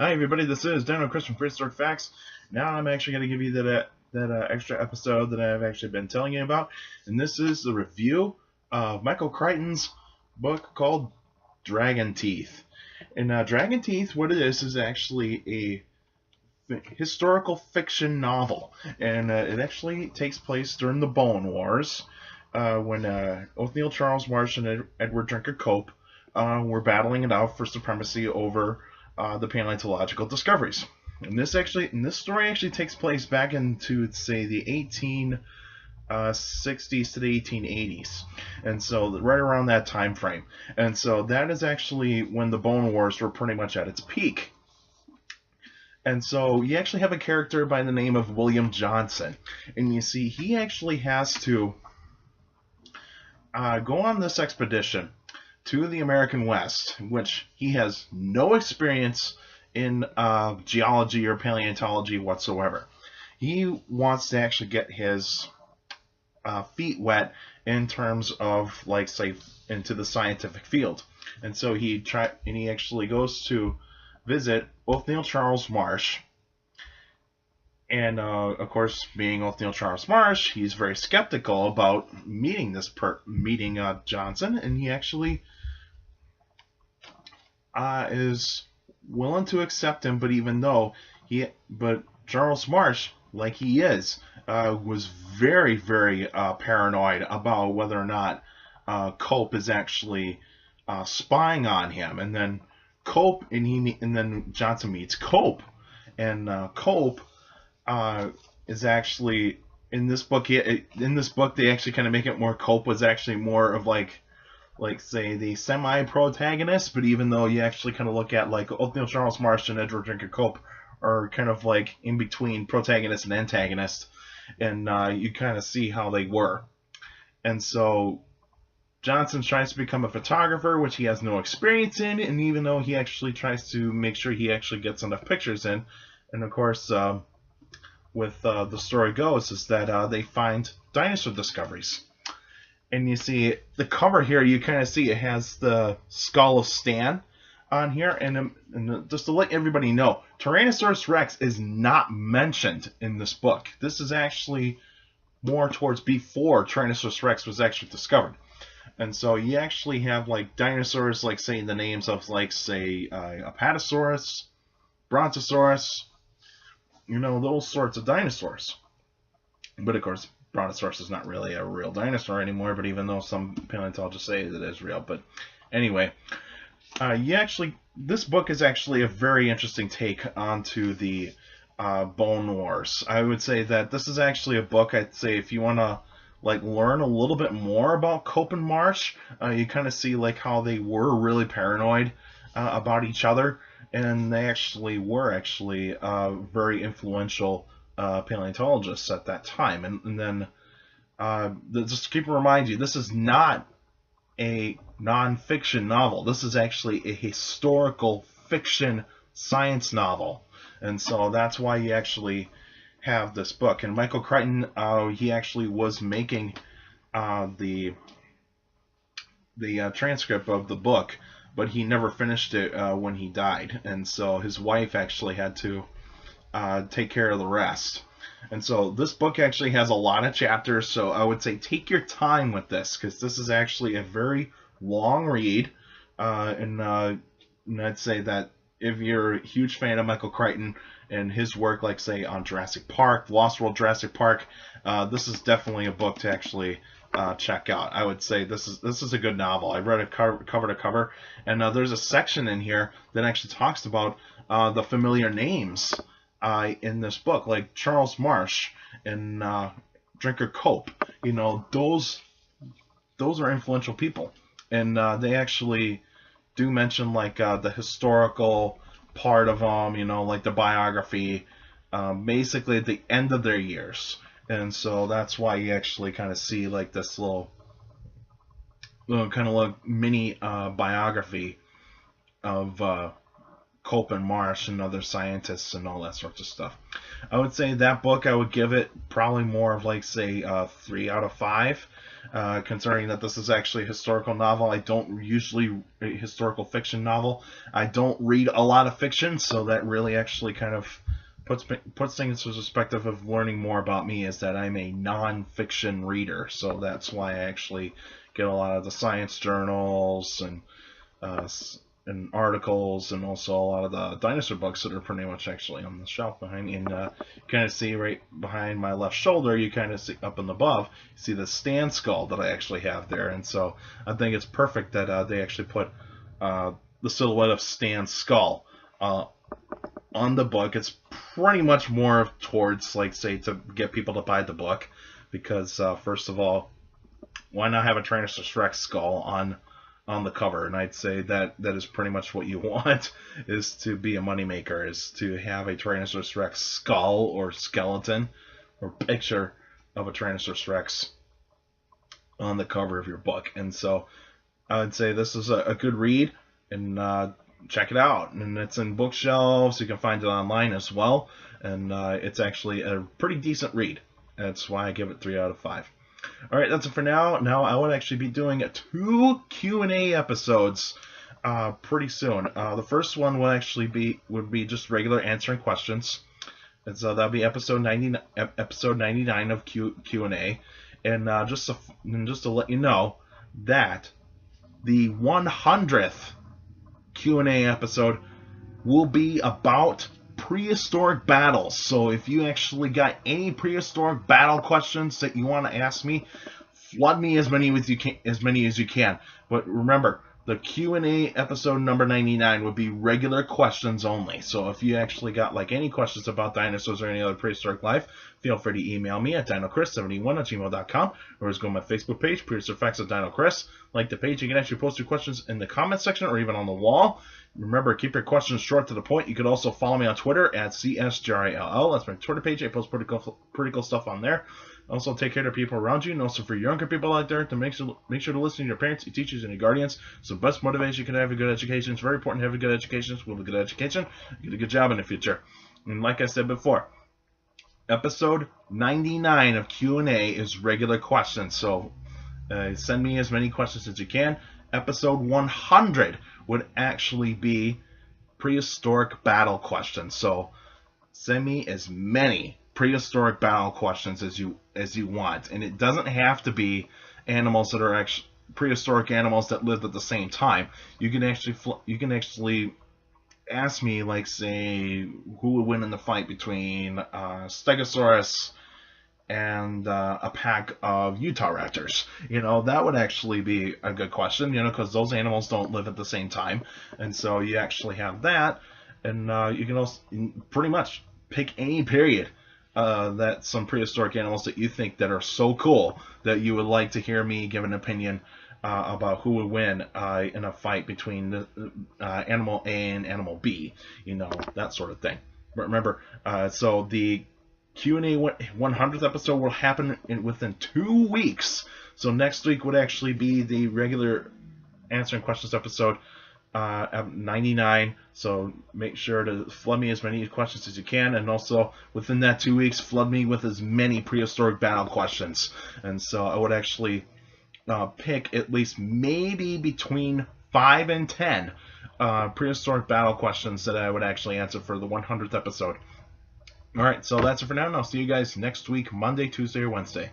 Hi everybody, this is Dino Crichton, Prehistoric Facts. Now I'm actually going to give you that extra episode that I've actually been telling you about, and this is the review of Michael Crichton's book called Dragon Teeth. And Dragon Teeth, what it is actually a historical fiction novel, and it actually takes place during the Bone Wars, when Othniel Charles Marsh and Edward Drinker Cope were battling it out for supremacy over the paleontological discoveries. And this story actually takes place back into, say, the 1860s to the 1880s, and so right around that time frame. And so that is actually when the Bone Wars were pretty much at its peak. And so you actually have a character by the name of William Johnson, and you see he actually has to go on this expedition to the American West, which he has no experience in geology or paleontology whatsoever. He wants to actually get his feet wet in terms of, like, say, into the scientific field. And so he actually goes to visit Othniel Charles Marsh. And of course, being Othniel Charles Marsh, he's very skeptical about meeting Johnson, and he actually is willing to accept him. But Charles Marsh, like he is, was very, very paranoid about whether or not Cope is actually spying on him. And then Johnson meets Cope, and Cope is actually in this book. They actually kind of make it more. Cope was actually more of like say the semi-protagonist, but even though you actually kind of look at like Othniel Charles Marsh and Edward Drinker Cope are kind of like in between protagonist and antagonist, and you kind of see how they were. And so Johnson tries to become a photographer, which he has no experience in, and even though he actually tries to make sure he actually gets enough pictures in, and of course with the story goes is that they find dinosaur discoveries. And you see the cover here, you kind of see it has the skull of Stan on here. And just to let everybody know, Tyrannosaurus Rex is not mentioned in this book. This is actually more towards before Tyrannosaurus Rex was actually discovered. And so you actually have like dinosaurs, like saying the names of, like, say, Apatosaurus, Brontosaurus, those sorts of dinosaurs. But of course, Brontosaurus is not really a real dinosaur anymore, but even though some paleontologists say that it is real. But anyway, this book is actually a very interesting take onto the Bone Wars. I would say that this is actually a book, I'd say, if you want to like learn a little bit more about Cope and Marsh, you kind of see like how they were really paranoid about each other, and they actually were very influential paleontologists at that time. And then just to keep remind you, this is not a non-fiction novel. This is actually a historical fiction science novel, and so that's why you actually have this book. And Michael Crichton, he actually was making the transcript of the book, but he never finished it when he died, and so his wife actually had to take care of the rest. And so this book actually has a lot of chapters, so I would say take your time with this, because this is actually a very long read, and I'd say that if you're a huge fan of Michael Crichton and his work, like say on Jurassic Park, Lost World Jurassic Park, this is definitely a book to actually check out. I would say this is a good novel. I read it cover to cover, and there's a section in here that actually talks about the familiar names in this book, like Charles Marsh and Drinker Cope. Those are influential people, and they actually do mention like the historical part of them, like the biography, basically at the end of their years. And so that's why you actually kind of see like this little kind of like mini biography of Culp and Marsh and other scientists and all that sorts of stuff. I would say that book, I would give it probably more of like, say, 3 out of 5. Considering that this is actually a historical novel. I don't usually a historical fiction novel. I don't read a lot of fiction, so that really actually kind of puts things into perspective of learning more about me, is that I'm a non-fiction reader. So that's why I actually get a lot of the science journals and articles, and also a lot of the dinosaur books that are pretty much actually on the shelf behind me. And you kind of see right behind my left shoulder, you kind of see up and above, you see the Stan skull that I actually have there. And so I think it's perfect that they actually put the silhouette of Stan's skull on the book. It's pretty much more towards, like, say, to get people to buy the book, because first of all, why not have a Tyrannosaurus Rex skull on the cover? And I'd say that is pretty much what you want, is to be a moneymaker, is to have a Tyrannosaurus Rex skull or skeleton or picture of a Tyrannosaurus Rex on the cover of your book. And so I'd say this is a good read, and check it out. And it's in bookshelves. You can find it online as well, and it's actually a pretty decent read. That's why I give it 3 out of 5. All right, that's it for now. Now I would actually be doing 2 Q&A episodes pretty soon. The first one would be just regular answering questions, and so that'll be episode 99 of Q&A. And just to let you know that the 100th Q&A episode will be about prehistoric battles. So if you actually got any prehistoric battle questions that you want to ask me, flood me as many as you can. But remember, the Q&A episode number 99 would be regular questions only. So if you actually got like any questions about dinosaurs or any other prehistoric life, feel free to email me at dinocris71@gmail.com, or just go to my Facebook page, Prehistoric Facts of Dino Chris. Like the page, you can actually post your questions in the comment section or even on the wall. Remember, keep your questions short to the point. You could also follow me on Twitter at CSGRILL. That's my Twitter page. I post pretty cool stuff on there. Also, take care of people around you, and also for younger people out there, to make sure to listen to your parents, your teachers, and your guardians. So, best motivation you can have a good education. It's very important to have a good education. With a good education, get a good job in the future. And like I said before, episode 99 of Q&A is regular questions. So, send me as many questions as you can. Episode 100 would actually be prehistoric battle questions. So, send me as many prehistoric battle questions as you want, and it doesn't have to be animals that are actually prehistoric animals that lived at the same time. You can actually ask me, like, say, who would win in the fight between Stegosaurus and a pack of Utah raptors. That would actually be a good question, because those animals don't live at the same time. And so you actually have that, and you can also pretty much pick any period that some prehistoric animals that you think that are so cool that you would like to hear me give an opinion about who would win in a fight between animal A and animal B, that sort of thing. But remember, so the Q&A 100th episode will happen within 2 weeks. So next week would actually be the regular answering questions episode at 99. So make sure to flood me as many questions as you can, and also within that 2 weeks, flood me with as many prehistoric battle questions. And so I would actually pick at least maybe between 5 and 10 prehistoric battle questions that I would actually answer for the 100th episode. Alright, so that's it for now, and I'll see you guys next week, Monday, Tuesday, or Wednesday.